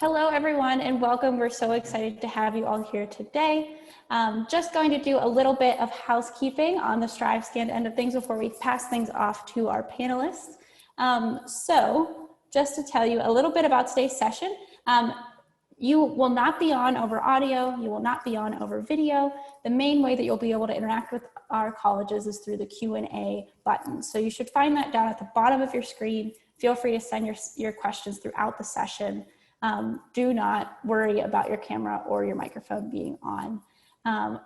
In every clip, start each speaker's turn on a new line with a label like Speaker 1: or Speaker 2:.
Speaker 1: Hello, everyone, and welcome. We're so excited to have you all here today. Just going to do a little bit of housekeeping on the StriveScan end of things before we pass things off to our panelists. So just to tell you a little bit about today's session, you will not be on over audio, you will not be on over video. The main way that you'll be able to interact with our colleges is through the Q&A button. So you should find that down at the bottom of your screen. Feel free to send your questions throughout the session. Do not worry about your camera or your microphone being on.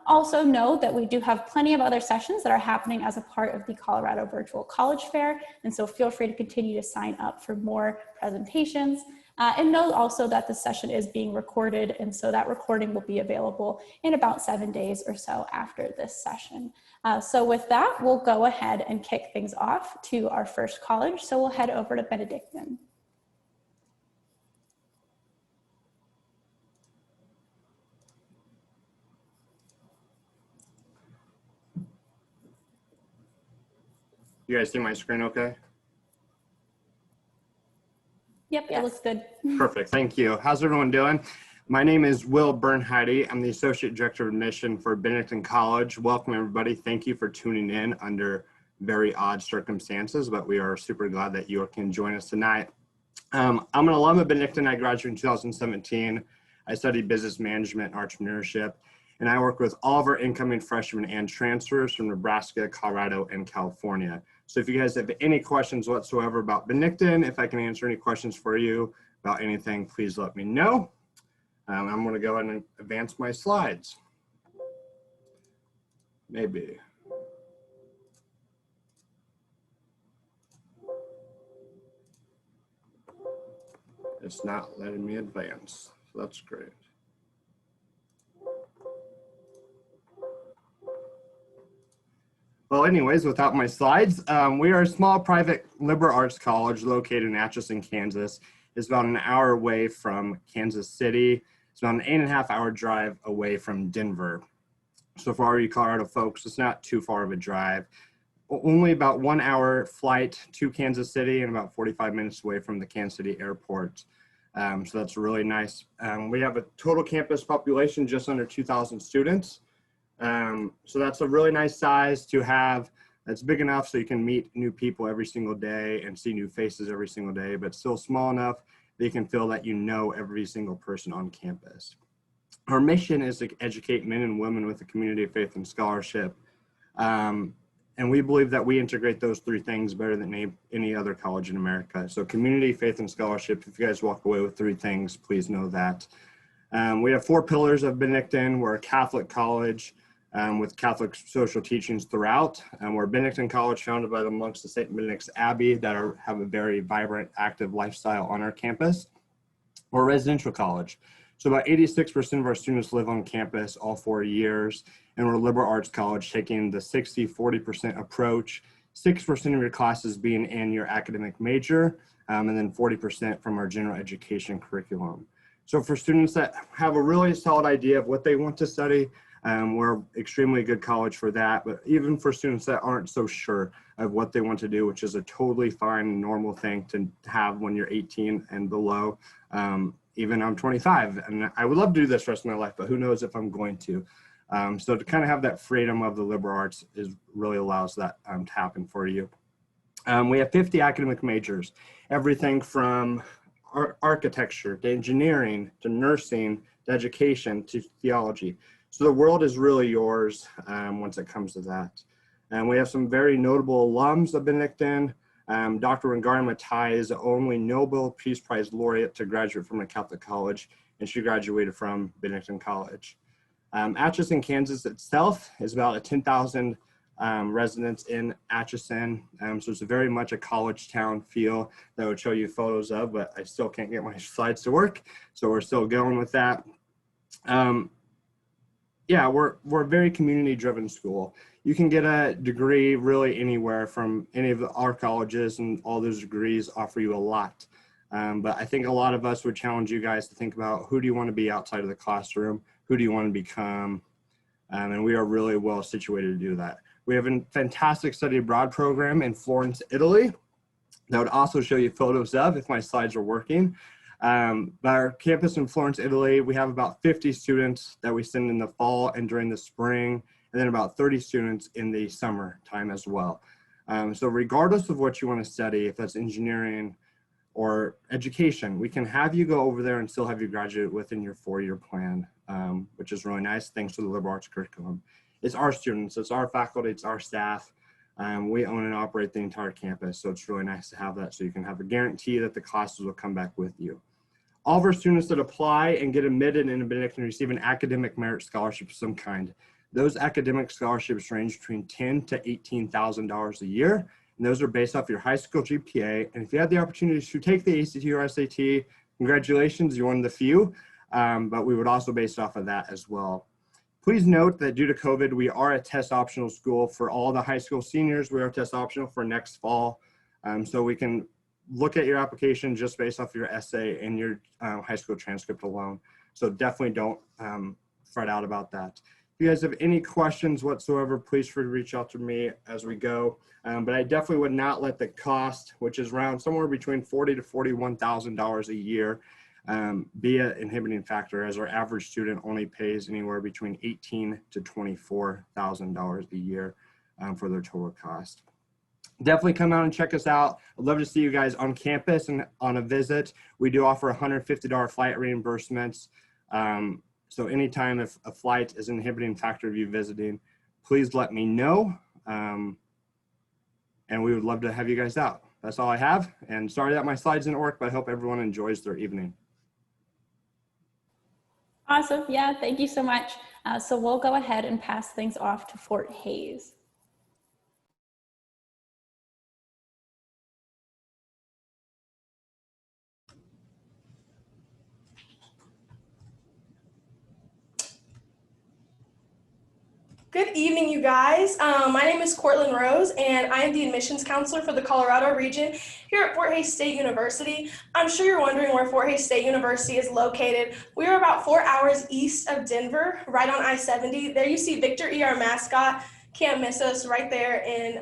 Speaker 1: Also know that we do have plenty of other sessions that are happening as a part of the Colorado Virtual College Fair, and so feel free to continue to sign up for more presentations. And know also that the session is being recorded, and so that recording will be available in about 7 days or so after this session. So with that, we'll go ahead and kick things off to our first college. So we'll head over to Benedictine.
Speaker 2: You guys see my screen okay?
Speaker 1: Yep, it looks good.
Speaker 2: Perfect, thank you. How's everyone doing? My name is Will Bernheide. I'm the Associate Director of Admission for Bennington College. Welcome everybody. Thank you for tuning in under very odd circumstances, but we are super glad that you can join us tonight. I'm an alum of Benedictine. I graduated in 2017. I studied business management and entrepreneurship, and I work with all of our incoming freshmen and transfers from Nebraska, Colorado, and California. So if you guys have any questions whatsoever about Benedictine, if I can answer any questions for you about anything, please let me know. I'm going to go ahead and advance my slides. Maybe. It's not letting me advance, so that's great. Well, anyways, without my slides, we are a small private liberal arts college located in Atchison, Kansas. It's about an hour away from Kansas City. It's about an 8.5-hour drive away from Denver. So for all you Colorado folks, it's not too far of a drive. Only about 1 hour flight to Kansas City and about 45 minutes away from the Kansas City airport. So that's really nice. We have a total campus population just under 2,000 students. So that's a really nice size to have. That's big enough so you can meet new people every single day and see new faces every single day, but still small enough that you can feel that you know every single person on campus. Our mission is to educate men and women with a community of faith and scholarship. And we believe that we integrate those three things better than any other college in America. So community, faith, and scholarship. If you guys walk away with three things, please know that. We have 4 pillars of Benedictine. We're a Catholic college. With Catholic social teachings throughout. We're Bennington College, founded by the monks of St. Benedict's Abbey that have a very vibrant, active lifestyle on our campus. We're a residential college. So about 86% of our students live on campus all 4 years. And we're a liberal arts college, taking the 60-40% approach, 6% of your classes being in your academic major, and then 40% from our general education curriculum. So for students that have a really solid idea of what they want to study, we're extremely good college for that, but even for students that aren't so sure of what they want to do, which is a totally fine, normal thing to have when you're 18 and below. Even I'm 25, and I would love to do this the rest of my life, but who knows if I'm going to. So to kind of have that freedom of the liberal arts really allows that to happen for you. We have 50 academic majors, everything from architecture to engineering to nursing to education to theology. So the world is really yours once it comes to that. And we have some very notable alums of Benedictine. Dr. Wangari Maathai is the only Nobel Peace Prize laureate to graduate from a Catholic college, and she graduated from Bennington College. Atchison, Kansas itself is about 10,000 residents in Atchison. So it's very much a college town feel that I would show you photos of, but I still can't get my slides to work. So we're still going with that. Yeah, we're a very community-driven school. You can get a degree really anywhere from any of our colleges, and all those degrees offer you a lot. But I think a lot of us would challenge you guys to think about, who do you want to be outside of the classroom? Who do you want to become? And we are really well situated to do that. We have a fantastic study abroad program in Florence, Italy, that would also show you photos of if my slides are working. But our campus in Florence, Italy, we have about 50 students that we send in the fall and during the spring, and then about 30 students in the summer time as well. So regardless of what you want to study, if that's engineering or education, we can have you go over there and still have you graduate within your 4-year plan, which is really nice thanks to the liberal arts curriculum. It's our students, it's our faculty, it's our staff. We own and operate the entire campus, so it's really nice to have that so you can have a guarantee that the classes will come back with you. All of our students that apply and get admitted in Benedictine receive an academic merit scholarship of some kind. Those academic scholarships range between $10,000 to $18,000 a year, and those are based off your high school GPA. And if you had the opportunity to take the ACT or SAT, congratulations, you're one of the few, but we would also base it off of that as well. Please note that due to COVID, we are a test optional school for all the high school seniors. We are test optional for next fall. So we can look at your application just based off your essay and your high school transcript alone. So definitely don't fret out about that. If you guys have any questions whatsoever, please feel free to reach out to me as we go. But I definitely would not let the cost, which is around somewhere between $40,000 to $41,000 a year, be an inhibiting factor, as our average student only pays anywhere between $18,000 to $24,000 a year for their total cost. Definitely come out and check us out. I'd love to see you guys on campus and on a visit. We do offer $150 flight reimbursements. So anytime if a flight is an inhibiting factor of you visiting, please let me know. And we would love to have you guys out. That's all I have. And sorry that my slides didn't work, but I hope everyone enjoys their evening.
Speaker 1: Awesome. Yeah, thank you so much. So we'll go ahead and pass things off to Fort Hays.
Speaker 3: Good evening, you guys. My name is Cortland Rose, and I am the admissions counselor for the Colorado region here at Fort Hays State University. I'm sure you're wondering where Fort Hays State University is located. We are about 4 hours east of Denver, right on I-70. There you see Victor E, our mascot. Can't miss us right there in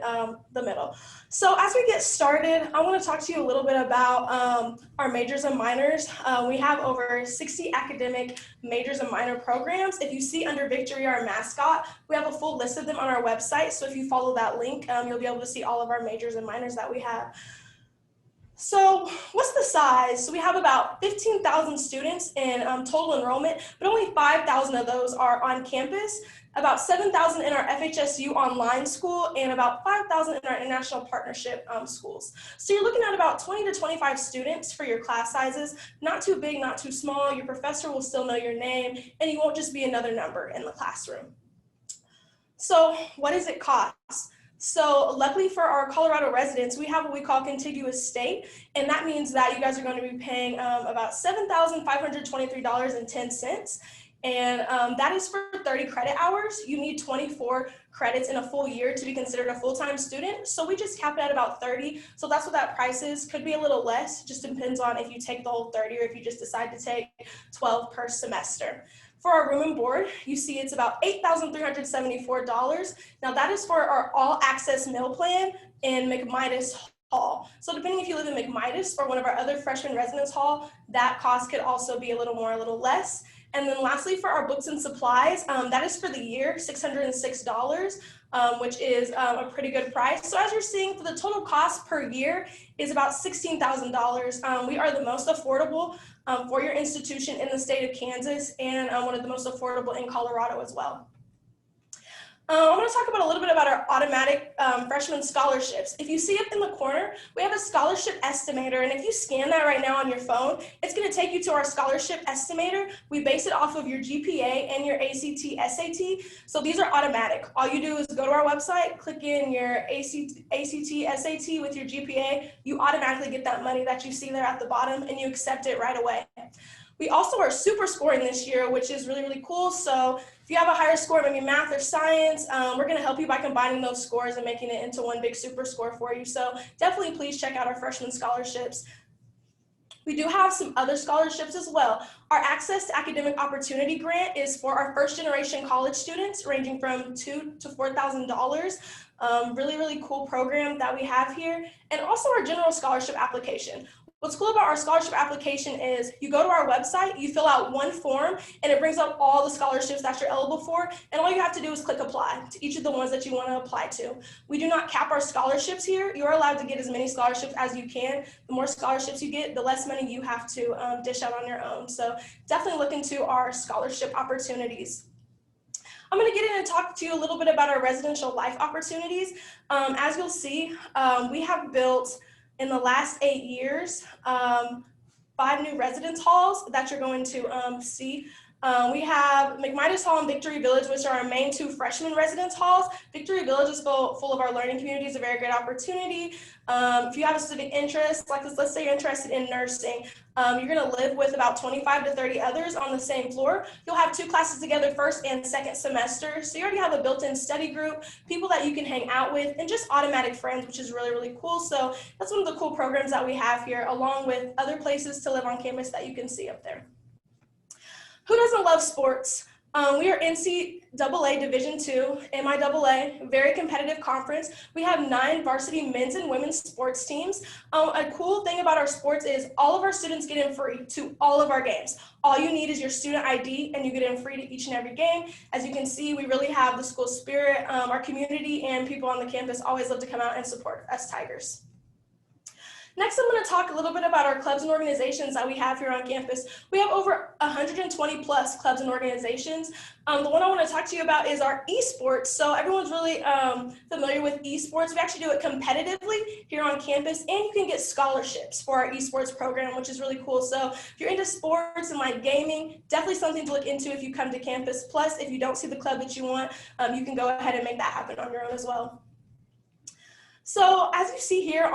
Speaker 3: the middle. So as we get started, I want to talk to you a little bit about our majors and minors. We have over 60 academic majors and minor programs. If you see under Victory, our mascot, we have a full list of them on our website. So if you follow that link, you'll be able to see all of our majors and minors that we have. So what's the size? So we have about 15,000 students in total enrollment, but only 5,000 of those are on campus, about 7,000 in our FHSU online school, and about 5,000 in our international partnership schools. So you're looking at about 20 to 25 students for your class sizes, not too big, not too small. Your professor will still know your name, and you won't just be another number in the classroom. So what does it cost? So luckily for our Colorado residents, we have what we call contiguous state, and that means that you guys are going to be paying about $7,523.10, and that is for 30 credit hours. You need 24 credits in a full year to be considered a full-time student, so we just cap it at about 30, so that's what that price is. Could be a little less, just depends on if you take the whole 30 or if you just decide to take 12 per semester. For our room and board, you see it's about $8,374. Now that is for our all access meal plan in McMidas Hall. So depending if you live in McMidas or one of our other freshman residence hall, that cost could also be a little more, a little less. And then lastly, for our books and supplies, that is for the year, $606, which is a pretty good price. So as you're seeing, for the total cost per year is about $16,000. We are the most affordable for your institution in the state of Kansas, and one of the most affordable in Colorado as well. I'm going to talk about a little bit about our automatic freshman scholarships. If you see up in the corner, we have a scholarship estimator, and if you scan that right now on your phone, it's going to take you to our scholarship estimator. We base it off of your GPA and your ACT, SAT, so these are automatic. All you do is go to our website, click in your ACT, SAT with your GPA, you automatically get that money that you see there at the bottom, and you accept it right away. We also are super scoring this year, which is really, really cool. So if you have a higher score, maybe math or science, we're going to help you by combining those scores and making it into one big super score for you. So definitely please check out our freshman scholarships. We do have some other scholarships as well. Our Access to Academic Opportunity Grant is for our first generation college students, ranging from $2,000 to $4,000. Really, really cool program that we have here. And also our general scholarship application. What's cool about our scholarship application is you go to our website, you fill out one form, and it brings up all the scholarships that you're eligible for, and all you have to do is click apply to each of the ones that you want to apply to. We do not cap our scholarships here. You're allowed to get as many scholarships as you can. The more scholarships you get, the less money you have to dish out on your own. So definitely look into our scholarship opportunities. I'm going to get in and talk to you a little bit about our residential life opportunities. As you'll see, we have built in the last 8 years, 5 new residence halls that you're going to see. We have McMidas Hall and Victory Village, which are our main 2 freshman residence halls. Victory Village is full of our learning community. It's a very great opportunity. If you have a specific interest, like let's say you're interested in nursing, you're going to live with about 25 to 30 others on the same floor. You'll have 2 classes together first and second semester. So you already have a built-in study group, people that you can hang out with, and just automatic friends, which is really, really cool. So that's one of the cool programs that we have here, along with other places to live on campus that you can see up there. Who doesn't love sports? We are NCAA Division II, MIAA, very competitive conference. We have 9 varsity men's and women's sports teams. A cool thing about our sports is all of our students get in free to all of our games. All you need is your student ID and you get in free to each and every game. As you can see, we really have the school spirit. Our community and people on the campus always love to come out and support us Tigers. Next, I'm going to talk a little bit about our clubs and organizations that we have here on campus. We have over 120 plus clubs and organizations. The one I want to talk to you about is our esports. So everyone's really familiar with esports. We actually do it competitively here on campus, and you can get scholarships for our esports program, which is really cool. So if you're into sports and like gaming, definitely something to look into if you come to campus. Plus, if you don't see the club that you want, you can go ahead and make that happen on your own as well. So as you see here,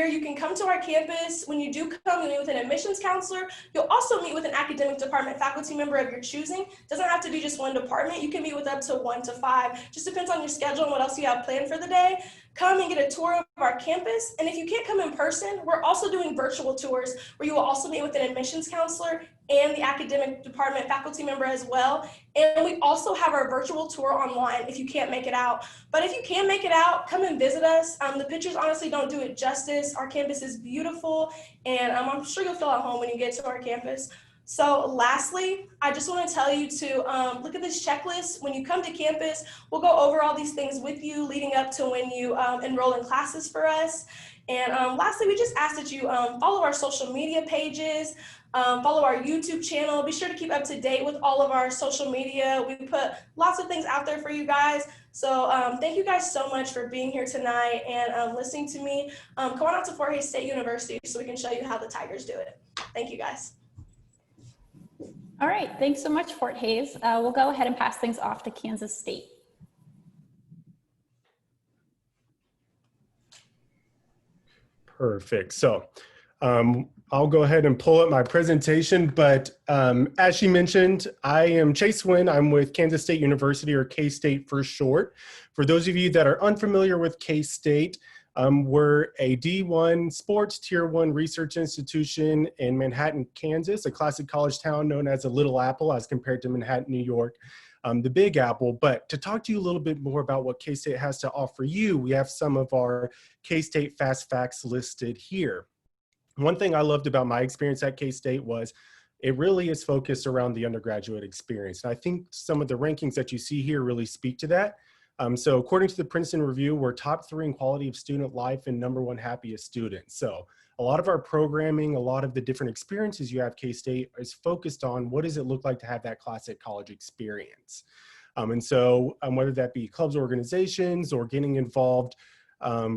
Speaker 3: you can come to our campus. When you do come, you meet with an admissions counselor. You'll also meet with an academic department faculty member of your choosing. Doesn't have to be just one department. You can meet with up to 1 to 5. Just depends on your schedule and what else you have planned for the day. Come and get a tour of our campus. And if you can't come in person, we're also doing virtual tours where you will also meet with an admissions counselor and the academic department faculty member as well. And we also have our virtual tour online if you can't make it out. But if you can make it out, come and visit us. The pictures honestly don't do it justice. Our campus is beautiful, and I'm sure you'll feel at home when you get to our campus. So lastly, I just want to tell you to look at this checklist. When you come to campus, we'll go over all these things with you leading up to when you enroll in classes for us. And lastly, we just ask that you follow our social media pages, follow our YouTube channel. Be sure to keep up to date with all of our social media. We put lots of things out there for you guys. So thank you guys so much for being here tonight and listening to me. Come on out to Fort Hays State University so we can show you how the Tigers do it. Thank you guys.
Speaker 1: All right, thanks so much, Fort Hays. We'll go ahead and pass things off to Kansas State.
Speaker 4: Perfect. So I'll go ahead and pull up my presentation, but as she mentioned, I am Chase Wynn. I'm with Kansas State University, or K-State for short. For those of you that are unfamiliar with K-State, we're a D1 sports tier 1 research institution in Manhattan, Kansas, a classic college town known as a Little Apple as compared to Manhattan, New York, the Big Apple. But to talk to you a little bit more about what K-State has to offer you, we have some of our K-State fast facts listed here. One thing I loved about my experience at K-State was it really is focused around the undergraduate experience. And I think some of the rankings that you see here really speak to that. So according to the Princeton Review, we're top 3 in quality of student life and #1 happiest students. So a lot of our programming, a lot of the different experiences you have K-State is focused on what does it look like to have that classic college experience. And so whether that be clubs, organizations, or getting involved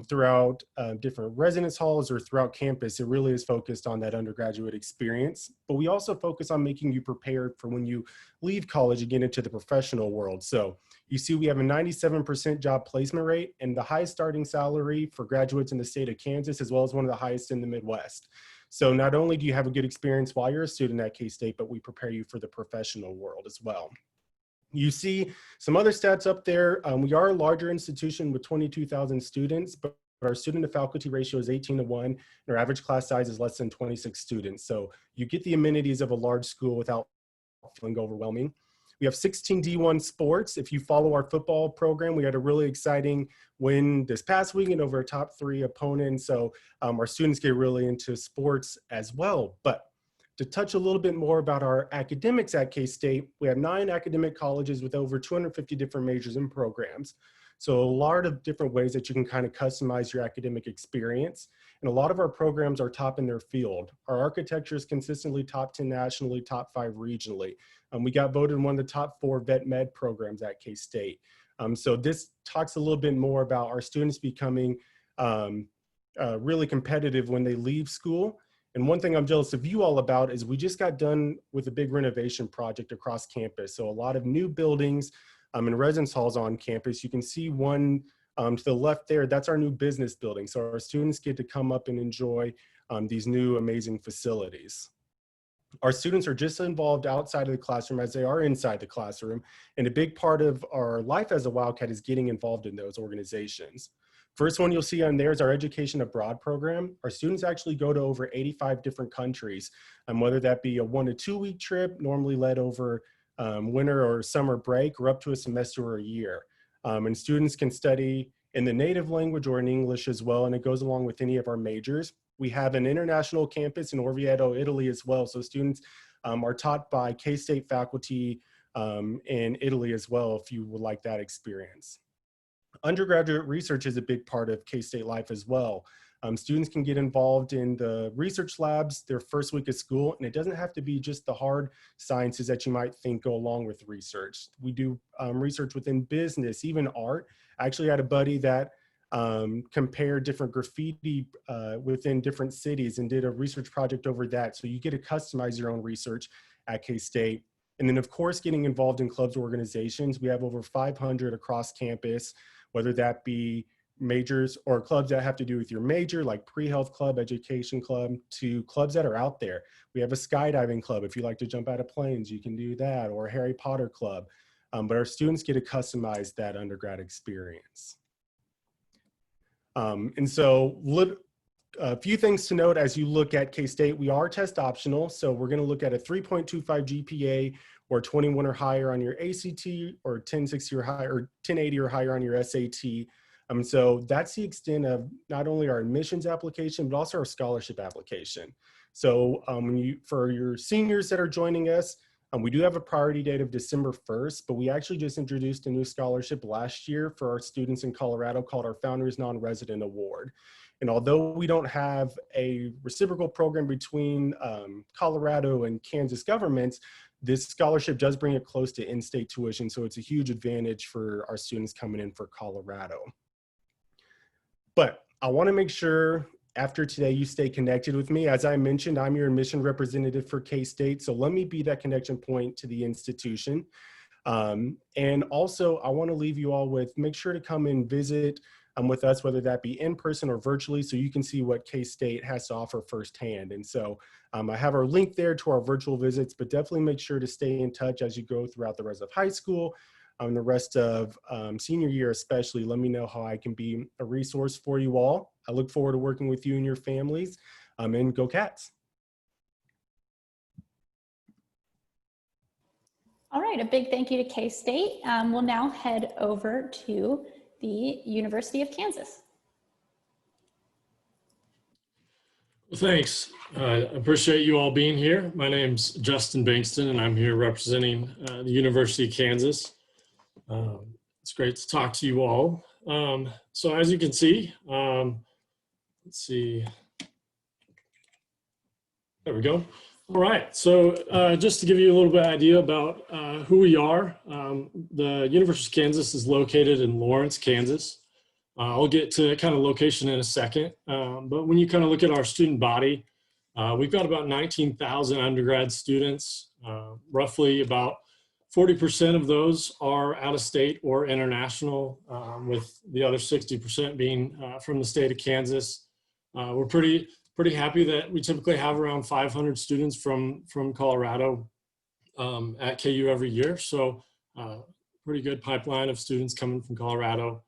Speaker 4: throughout different residence halls or throughout campus, it really is focused on that undergraduate experience. But we also focus on making you prepared for when you leave college and get into the professional world. So you see we have a 97% job placement rate and the highest starting salary for graduates in the state of Kansas, as well as one of the highest in the Midwest. So not only do you have a good experience while you're a student at K-State, but we prepare you for the professional world as well. You see some other stats up there. We are a larger institution with 22,000 students, but our student to faculty ratio is 18:1, and our average class size is less than 26 students. So you get the amenities of a large school without feeling overwhelming. We have 16 D1 sports. If you follow our football program, we had a really exciting win this past weekend over a top 3 opponent. So our students get really into sports as well. But to touch a little bit more about our academics at K-State, we have 9 academic colleges with over 250 different majors and programs. So a lot of different ways that you can kind of customize your academic experience. And a lot of our programs are top in their field. Our architecture is consistently top 10 nationally, top 5 regionally. We got voted one of the top 4 vet med programs at K-State. So this talks a little bit more about our students becoming really competitive when they leave school. And one thing I'm jealous of you all about is we just got done with a big renovation project across campus. So a lot of new buildings and residence halls on campus. You can see one to the left there, that's our new business building. So our students get to come up and enjoy these new amazing facilities. Our students are just as involved outside of the classroom as they are inside the classroom. And a big part of our life as a Wildcat is getting involved in those organizations. First one you'll see on there is our Education Abroad program. Our students actually go to over 85 different countries, whether that be a 1 to 2 week trip, normally led over winter or summer break, or up to a semester or a year. And students can study in the native language or in English as well, and it goes along with any of our majors. We have an international campus in Orvieto, Italy as well, so students are taught by K-State faculty in Italy as well, if you would like that experience. Undergraduate research is a big part of K-State life as well. Students can get involved in the research labs their first week of school, and it doesn't have to be just the hard sciences that you might think go along with research. We do research within business, even art. I actually had a buddy that compared different graffiti within different cities and did a research project over that. So you get to customize your own research at K-State. And then of course, getting involved in clubs or organizations. We have over 500 across campus, whether that be majors or clubs that have to do with your major, like pre-health club, education club, to clubs that are out there. We have a skydiving club. If you like to jump out of planes, you can do that, or a Harry Potter club. But our students get to customize that undergrad experience. And so a few things to note as you look at K-State. We are test optional, so we're going to look at a 3.25 GPA or 21 or higher on your ACT, or 1060 or higher, or 1080 or higher on your SAT. So that's the extent of not only our admissions application, but also our scholarship application. So for your seniors that are joining us, we do have a priority date of December 1st, but we actually just introduced a new scholarship last year for our students in Colorado called our Founders Non-Resident Award. And although we don't have a reciprocal program between Colorado and Kansas governments, this scholarship does bring it close to in-state tuition. So it's a huge advantage for our students coming in for Colorado. But I want to make sure after today you stay connected with me. As I mentioned, I'm your admission representative for K-State. So let me be that connection point to the institution. And also I want to leave you all with, make sure to come and visit with us, whether that be in person or virtually, so you can see what K-State has to offer firsthand. And so I have our link there to our virtual visits, but definitely make sure to stay in touch as you go throughout the rest of high school. The rest of senior year especially. Let me know how I can be a resource for you all. I look forward to working with you and your families, and go Cats.
Speaker 1: All right, a big thank you to K-State. We'll now head over to the University of Kansas.
Speaker 5: Well, thanks. I appreciate you all being here. My name's Justin Bankston, and I'm here representing the University of Kansas. It's great to talk to you all. So as you can see, let's see. There we go. All right. So just to give you a little bit of idea about who we are, the University of Kansas is located in Lawrence, Kansas. I'll get to kind of location in a second. But when you kind of look at our student body, we've got about 19,000 undergrad students. Roughly about 40% of those are out of state or international, with the other 60% being from the state of Kansas. We're pretty happy that we typically have around 500 students from Colorado at KU every year. So pretty good pipeline of students coming from Colorado.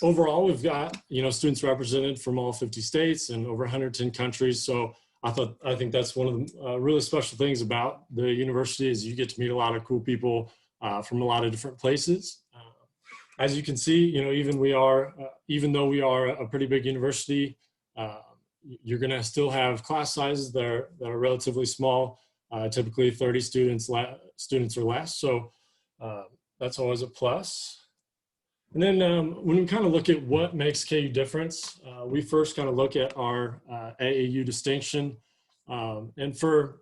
Speaker 5: Overall, we've got students represented from all 50 states and over 110 countries. So I think that's one of the really special things about the university is you get to meet a lot of cool people from a lot of different places. As you can see, even though we are a pretty big university, you're going to still have class sizes that are relatively small, typically 30 students or less. So that's always a plus. And then when we kind of look at what makes KU different, we first kind of look at our AAU distinction. And for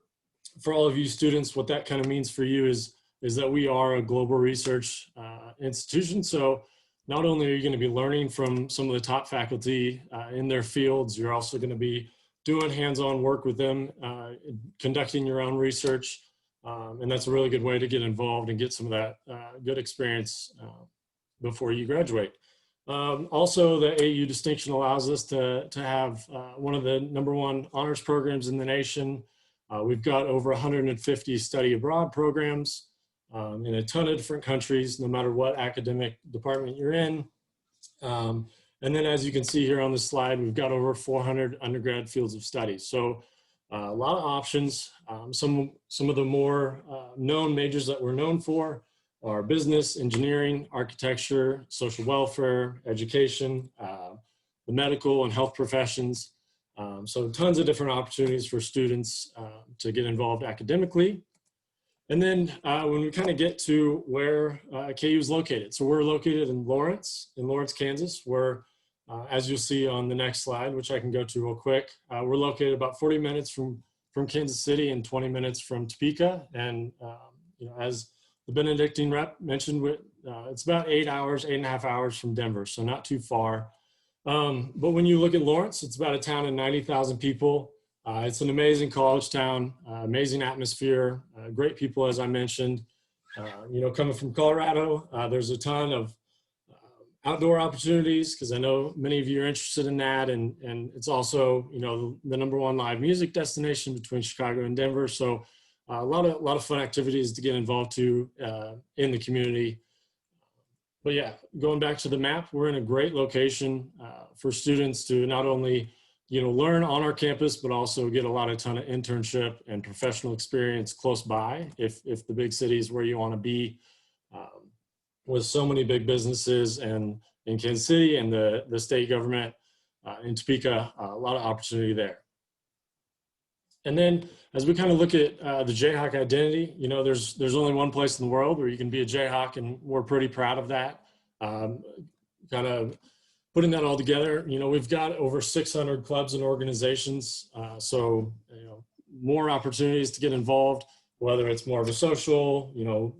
Speaker 5: all of you students, what that kind of means for you is that we are a global research institution. So not only are you going to be learning from some of the top faculty in their fields, you're also going to be doing hands-on work with them, conducting your own research. And that's a really good way to get involved and get some of that good experience before you graduate. Also, the AU distinction allows us to have one of the #1 honors programs in the nation. We've got over 150 study abroad programs in a ton of different countries, no matter what academic department you're in. And then as you can see here on the slide, we've got over 400 undergrad fields of study. So a lot of options. Some of the more known majors that we're known for are business, engineering, architecture, social welfare, education, the medical and health professions. So tons of different opportunities for students to get involved academically. And then when we kind of get to where KU is located. So we're located in Lawrence, Kansas. We're, as you'll see on the next slide, which I can go to real quick, we're located about 40 minutes from Kansas City and 20 minutes from Topeka. And as the Benedictine rep mentioned, it's about 8.5 hours from Denver, so not too far. But when you look at Lawrence, it's about a town of 90,000 people. It's an amazing college town, amazing atmosphere, great people, as I mentioned. Coming from Colorado, there's a ton of outdoor opportunities because I know many of you are interested in that. And it's also, the #1 live music destination between Chicago and Denver. So a lot of fun activities to get involved to in the community. But yeah, going back to the map, we're in a great location for students to not only learn on our campus, but also get a ton of internship and professional experience close by. If the big city is where you want to be, with so many big businesses and in Kansas City and the state government in Topeka, a lot of opportunity there. And then as we kind of look at the Jayhawk identity, there's only one place in the world where you can be a Jayhawk, and we're pretty proud of that. Kind of putting that all together, we've got over 600 clubs and organizations. So, more opportunities to get involved, whether it's more of a social,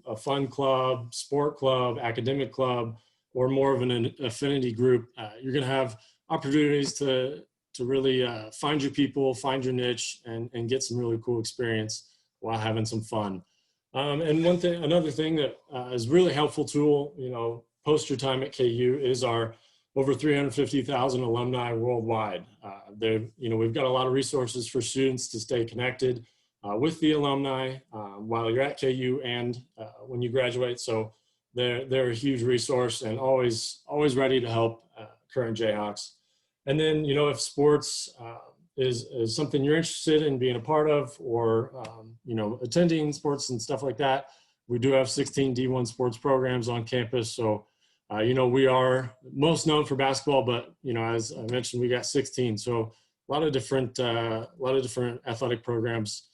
Speaker 5: a fun club, sport club, academic club, or more of an affinity group. You're going to have opportunities to really find your people, find your niche, and get some really cool experience while having some fun. And another thing that is really helpful tool, post your time at KU is our over 350,000 alumni worldwide. We've got a lot of resources for students to stay connected with the alumni while you're at KU and when you graduate. So they're a huge resource and always ready to help current Jayhawks. And then, if sports is something you're interested in being a part of, or, attending sports and stuff like that, we do have 16 D1 sports programs on campus. So, we are most known for basketball, but, as I mentioned, we got 16. So a lot of different athletic programs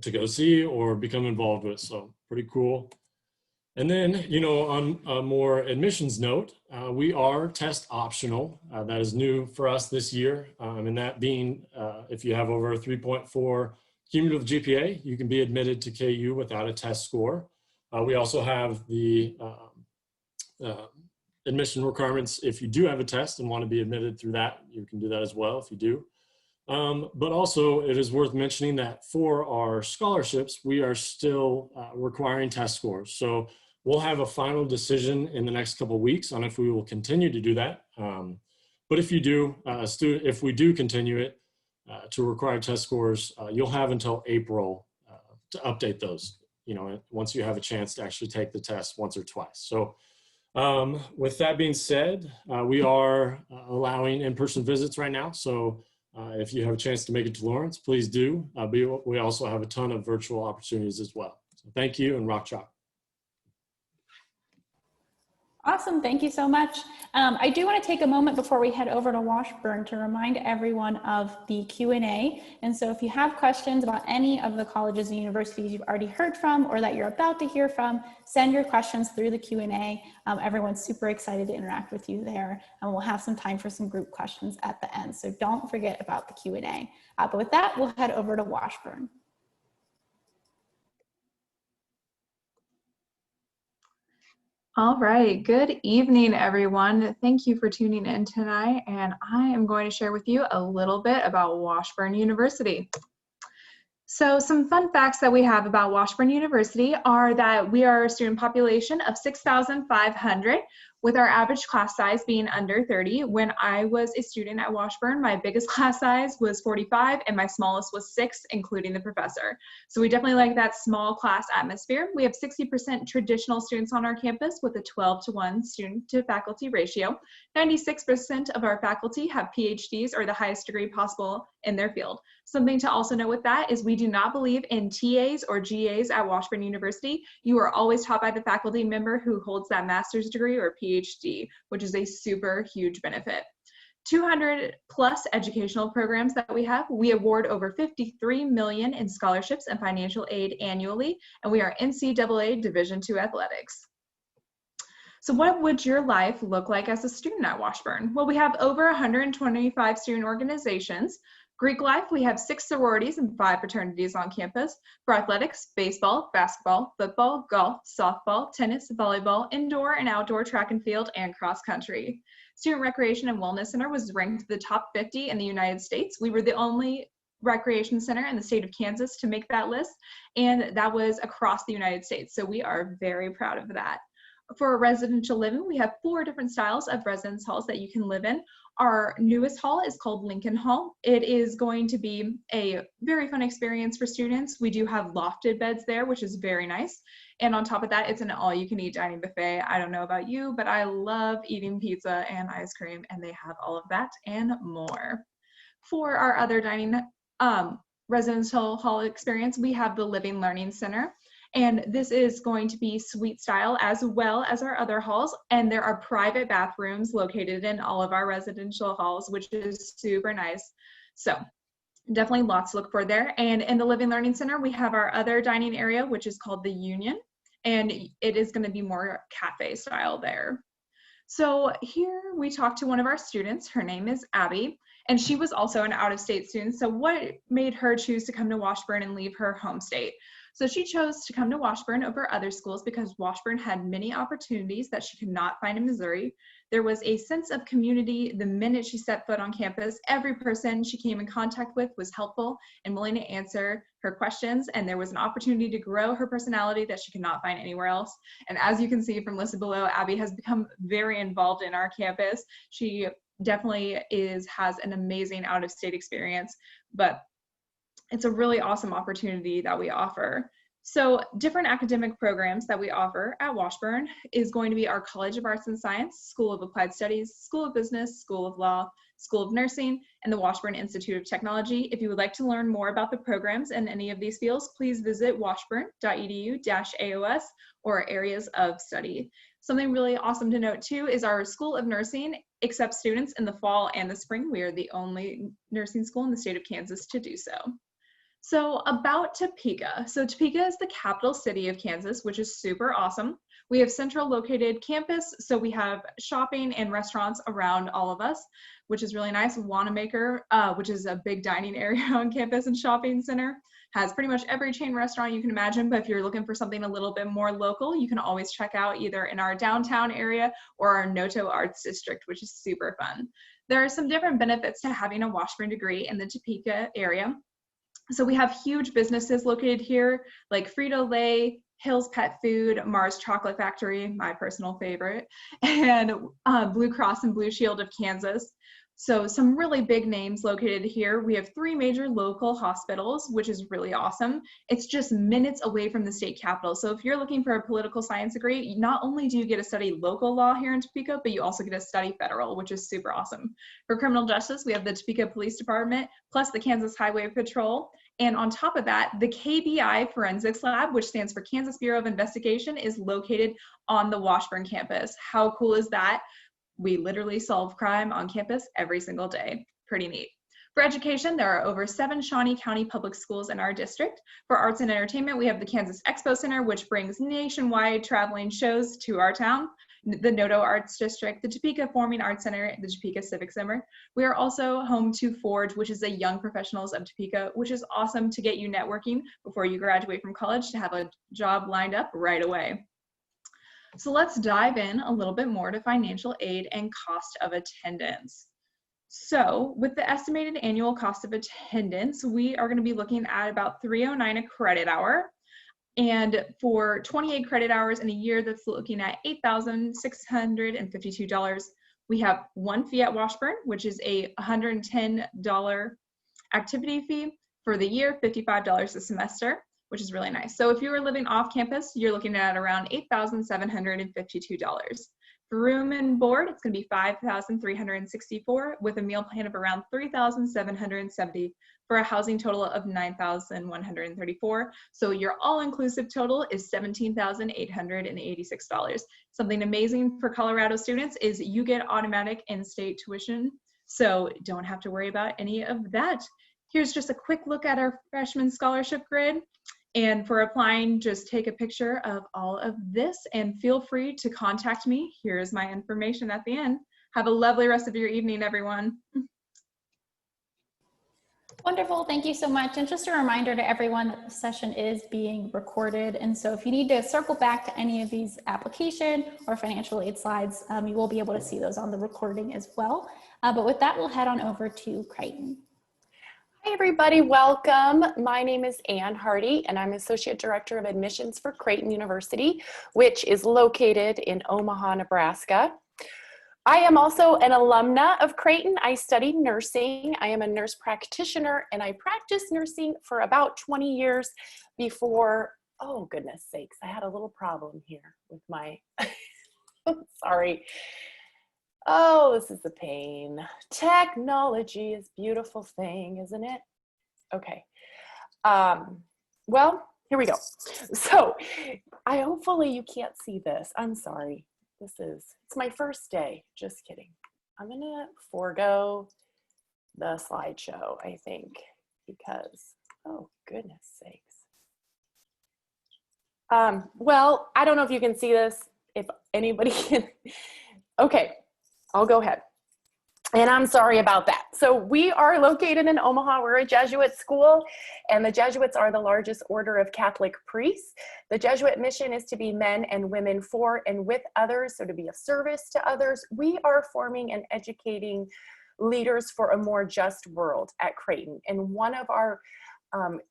Speaker 5: to go see or become involved with. So pretty cool. And then, on a more admissions note, we are test optional. That is new for us this year. And that being, if you have over a 3.4 cumulative GPA, you can be admitted to KU without a test score. We also have the admission requirements. If you do have a test and want to be admitted through that, you can do that as well if you do. But also it is worth mentioning that for our scholarships, we are still requiring test scores. So we'll have a final decision in the next couple of weeks on if we will continue to do that. But if you do, if we do continue it to require test scores, you'll have until April to update those, once you have a chance to actually take the test once or twice. So with that being said, we are allowing in-person visits right now. So If you have a chance to make it to Lawrence, please do. We also have a ton of virtual opportunities as well. So thank you, and rock chalk.
Speaker 1: Awesome, thank you so much. I do want to take a moment before we head over to Washburn to remind everyone of the Q&A. And so if you have questions about any of the colleges and universities you've already heard from or that you're about to hear from, send your questions through the Q&A. Everyone's super excited to interact with you there, and we'll have some time for some group questions at the end. So don't forget about the Q&A. But with that, we'll head over to Washburn.
Speaker 6: All right, good evening, everyone. Thank you for tuning in tonight, and I am going to share with you a little bit about Washburn University. So some fun facts that we have about Washburn University are that we are a student population of 6,500, with our average class size being under 30. When I was a student at Washburn, my biggest class size was 45 and my smallest was 6, including the professor. So we definitely like that small class atmosphere. We have 60% traditional students on our campus with a 12-to-1 student to faculty ratio. 96% of our faculty have PhDs or the highest degree possible in their field. Something to also note with that is we do not believe in TAs or GAs at Washburn University. You are always taught by the faculty member who holds that master's degree or PhD, which is a super huge benefit. 200 plus educational programs that we have. We award over 53 million in scholarships and financial aid annually, and we are NCAA Division II athletics. So what would your life look like as a student at Washburn? Well, we have over 125 student organizations. Greek life, we have 6 sororities and 5 fraternities on campus. For athletics, baseball, basketball, football, golf, softball, tennis, volleyball, indoor and outdoor track and field, and cross country. Student Recreation and Wellness Center was ranked the top 50 in the United States. We were the only recreation center in the state of Kansas to make that list, and that was across the United States. So we are very proud of that. For residential living, we have 4 different styles of residence halls that you can live in. Our newest hall is called Lincoln Hall. It is going to be a very fun experience for students. We do have lofted beds there, which is very nice. And on top of that, it's an all-you-can-eat dining buffet. I don't know about you, but I love eating pizza and ice cream, and they have all of that and more. For our other dining residential hall experience, we have the Living Learning Center. And this is going to be suite style as well as our other halls. And there are private bathrooms located in all of our residential halls, which is super nice. So definitely lots to look for there. And in the Living Learning Center, we have our other dining area, which is called the Union. And it is going to be more cafe style there. So here we talked to one of our students. Her name is Abby, and she was also an out-of-state student. So what made her choose to come to Washburn and leave her home state? So she chose to come to Washburn over other schools because Washburn had many opportunities that she could not find in Missouri. There was a sense of community the minute she set foot on campus. Every person she came in contact with was helpful and willing to answer her questions, and there was an opportunity to grow her personality that she could not find anywhere else. And as you can see from listed below, Abby has become very involved in our campus. She definitely has an amazing out-of-state experience, but it's a really awesome opportunity that we offer. So different academic programs that we offer at Washburn is going to be our College of Arts and Science, School of Applied Studies, School of Business, School of Law, School of Nursing, and the Washburn Institute of Technology. If you would like to learn more about the programs in any of these fields, please visit washburn.edu/AOS or areas of study. Something really awesome to note too is our School of Nursing accepts students in the fall and the spring. We are the only nursing school in the state of Kansas to do so. So about Topeka. So Topeka is the capital city of Kansas, which is super awesome. We have central located campus, so we have shopping and restaurants around all of us, which is really nice. Wanamaker, which is a big dining area on campus and shopping center, has pretty much every chain restaurant you can imagine, but if you're looking for something a little bit more local, you can always check out either in our downtown area or our Noto Arts District, which is super fun. There are some different benefits to having a Washburn degree in the Topeka area. So we have huge businesses located here like Frito-Lay, Hill's Pet Food, Mars Chocolate Factory, my personal favorite, and Blue Cross and Blue Shield of Kansas. So some really big names located here. We have 3 major local hospitals, which is really awesome. It's just minutes away from the state capitol. So if you're looking for a political science degree, not only do you get to study local law here in Topeka, but you also get to study federal, which is super awesome. For criminal justice, we have the Topeka Police Department, plus the Kansas Highway Patrol. And on top of that, the KBI Forensics Lab, which stands for Kansas Bureau of Investigation, is located on the Washburn campus. How cool is that? We literally solve crime on campus every single day. Pretty neat. For education, there are over 7 Shawnee County public schools in our district. For arts and entertainment, we have the Kansas Expo Center, which brings nationwide traveling shows to our town, the Noto Arts District, the Topeka Performing Arts Center, the Topeka Civic Center. We are also home to Forge, which is the Young Professionals of Topeka, which is awesome to get you networking before you graduate from college to have a job lined up right away. So let's dive in a little bit more to financial aid and cost of attendance. So with the estimated annual cost of attendance, we are going to be looking at about $309 a credit hour. And for 28 credit hours in a year, that's looking at $8,652. We have one fee at Washburn, which is a $110 activity fee for the year, $55 a semester, which is really nice. So if you were living off campus, you're looking at around $8,752. For room and board, it's going to be $5,364 with a meal plan of around $3,770 for a housing total of $9,134. So your all-inclusive total is $17,886. Something amazing for Colorado students is you get automatic in-state tuition, so don't have to worry about any of that. Here's just a quick look at our freshman scholarship grid. And for applying, just take a picture of all of this and feel free to contact me. Here's my information at the end. Have a lovely rest of your evening, everyone.
Speaker 1: Wonderful, thank you so much. And just a reminder to everyone that the session is being recorded. And so if you need to circle back to any of these application or financial aid slides, you will be able to see those on the recording as well. But with that, we'll head on over to Creighton.
Speaker 7: Hi everybody, welcome. My name is Ann Hardy and I'm Associate Director of Admissions for Creighton University, which is located in Omaha, Nebraska. I am also an alumna of Creighton. I studied nursing. I am a nurse practitioner and I practiced nursing for about 20 years before, oh goodness sakes, I had a little problem here with my, sorry. Oh, this is a pain. Technology is a beautiful thing, isn't it? Okay. Well, here we go. So hopefully you can't see this. I'm sorry. It's my first day. Just kidding. I'm gonna forego the slideshow, I think, because, oh goodness sakes. Well, I don't know if you can see this, if anybody can. Okay. I'll go ahead. And I'm sorry about that. So we are located in Omaha. We're a Jesuit school, and the Jesuits are the largest order of Catholic priests. The Jesuit mission is to be men and women for and with others, so to be of service to others. We are forming and educating leaders for a more just world at Creighton. And one of our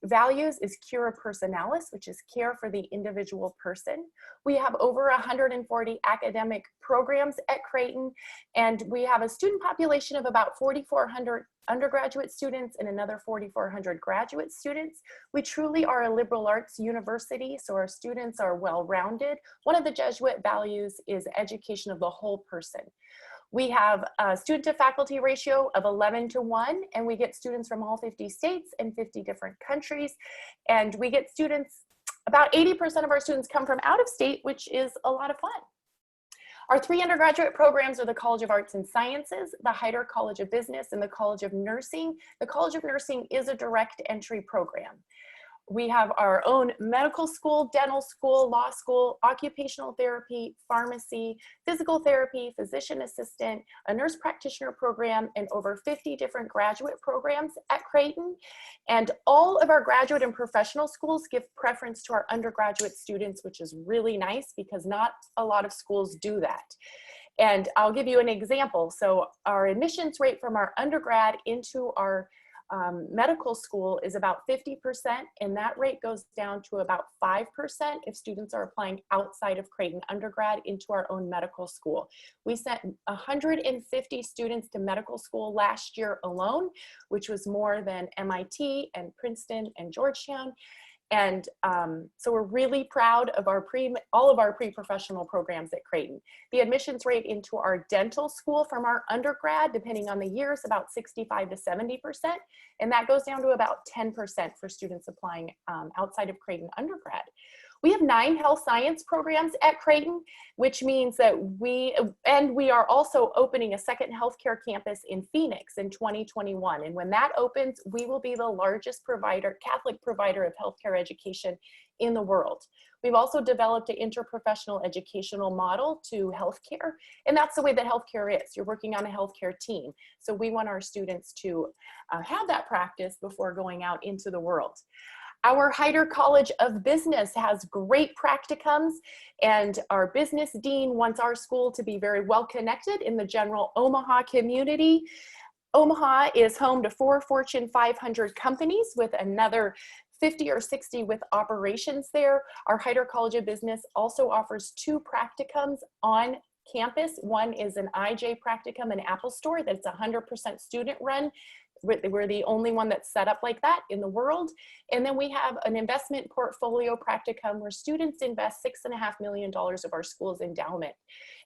Speaker 7: values is cura personalis, which is care for the individual person. We have over 140 academic programs at Creighton, and we have a student population of about 4,400 undergraduate students and another 4,400 graduate students. We truly are a liberal arts university, so our students are well-rounded. One of the Jesuit values is education of the whole person. We have a student to faculty ratio of 11:1, and we get students from all 50 states and 50 different countries. And we get students, about 80% of our students come from out of state, which is a lot of fun. Our 3 undergraduate programs are the College of Arts and Sciences, the Heider College of Business, and the College of Nursing. The College of Nursing is a direct entry program. We have our own medical school, dental school, law school, occupational therapy, pharmacy, physical therapy, physician assistant, a nurse practitioner program, and over 50 different graduate programs at Creighton. And all of our graduate and professional schools give preference to our undergraduate students, which is really nice because not a lot of schools do that. And I'll give you an example. So our admissions rate from our undergrad into our medical school is about 50%, and that rate goes down to about 5% if students are applying outside of Creighton undergrad into our own medical school. We sent 150 students to medical school last year alone, which was more than MIT and Princeton and Georgetown. And so we're really proud of all of our pre-professional programs at Creighton. The admissions rate into our dental school from our undergrad, depending on the year, is about 65 to 70%. And that goes down to about 10% for students applying outside of Creighton undergrad. We have 9 health science programs at Creighton, which means that we are also opening a second healthcare campus in Phoenix in 2021. And when that opens, we will be the largest Catholic provider of healthcare education in the world. We've also developed an interprofessional educational model to healthcare, and that's the way that healthcare is. You're working on a healthcare team. So we want our students to have that practice before going out into the world. Our Heider College of Business has great practicums, and our business dean wants our school to be very well connected in the general Omaha community. Omaha is home to 4 Fortune 500 companies with another 50 or 60 with operations there. Our Heider College of Business also offers 2 practicums on campus. One is an IJ practicum in Apple Store that's 100% student run. We're the only one that's set up like that in the world. And then we have an investment portfolio practicum where students invest $6.5 million of our school's endowment.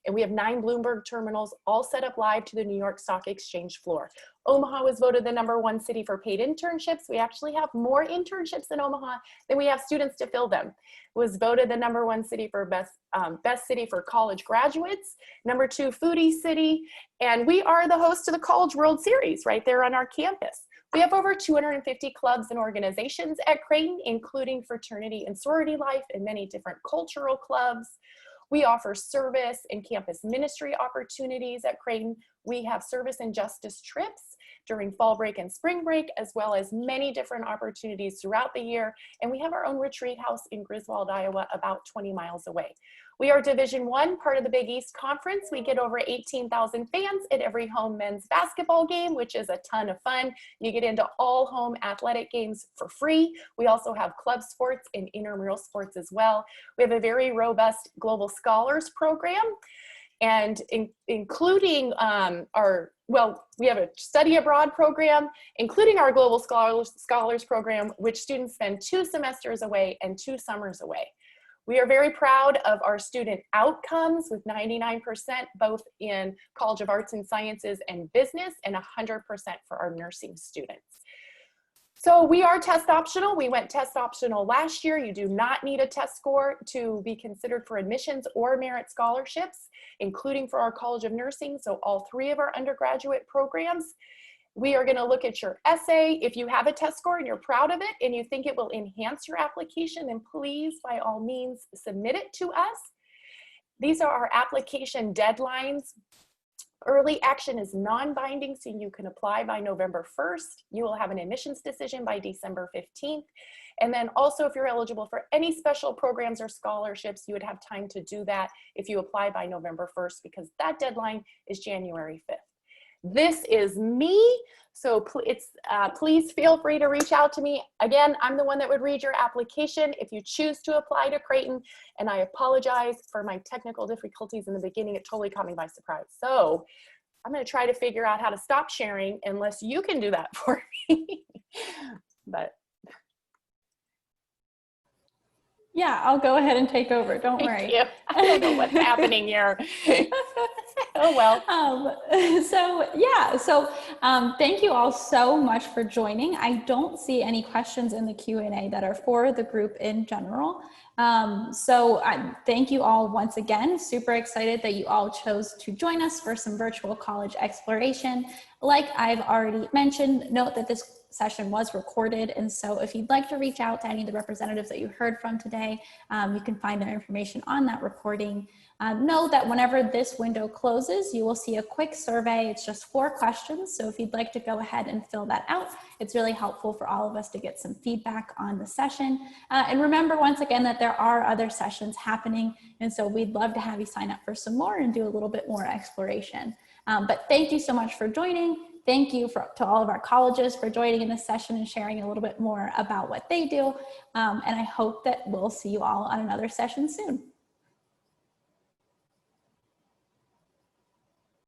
Speaker 7: And we have 9 Bloomberg terminals all set up live to the New York Stock Exchange floor. Omaha was voted the #1 city for paid internships. We actually have more internships in Omaha than we have students to fill them. It was voted the #1 city for best city for college graduates, #2 foodie city, and we are the host of the College World Series right there on our campus. We have over 250 clubs and organizations at Creighton, including fraternity and sorority life and many different cultural clubs. We offer service and campus ministry opportunities at Creighton. We have service and justice trips during fall break and spring break, as well as many different opportunities throughout the year. And we have our own retreat house in Griswold, Iowa, about 20 miles away. We are Division I, part of the Big East Conference. We get over 18,000 fans at every home men's basketball game, which is a ton of fun. You get into all home athletic games for free. We also have club sports and intramural sports as well. We have a very robust Global Scholars program, and including we have a study abroad program, including our Global Scholars program, which students spend 2 semesters away and 2 summers away. We are very proud of our student outcomes with 99% both in College of Arts and Sciences and Business, and 100% for our nursing students. So we are test optional. We went test optional last year. You do not need a test score to be considered for admissions or merit scholarships, including for our College of Nursing, so all 3 of our undergraduate programs. We are going to look at your essay. If you have a test score and you're proud of it and you think it will enhance your application, then please, by all means, submit it to us. These are our application deadlines. Early action is non-binding, so you can apply by November 1st. You will have an admissions decision by December 15th. And then also, if you're eligible for any special programs or scholarships, you would have time to do that if you apply by November 1st, because that deadline is January 5th. This is me, so please feel free to reach out to me. Again, I'm the one that would read your application if you choose to apply to Creighton, and I apologize for my technical difficulties in the beginning. It totally caught me by surprise. So I'm going to try to figure out how to stop sharing unless you can do that for me. But
Speaker 1: Yeah, I'll go ahead and take over. Don't worry.
Speaker 7: thank you. I don't know what's happening here. Oh, well.
Speaker 1: Thank you all so much for joining. I don't see any questions in the Q&A that are for the group in general. Thank you all once again. Super excited that you all chose to join us for some virtual college exploration. Like I've already mentioned, note that this session was recorded, and so if you'd like to reach out to any of the representatives that you heard from today, you can find their information on that recording. Know that whenever this window closes, you will see a quick survey. It's just 4 questions, so if you'd like to go ahead and fill that out, it's really helpful for all of us to get some feedback on the session. And remember once again that there are other sessions happening, and so we'd love to have you sign up for some more and do a little bit more exploration. But thank you so much for joining. Thank you to all of our colleges for joining in this session and sharing a little bit more about what they do. And I hope that we'll see you all on another session soon.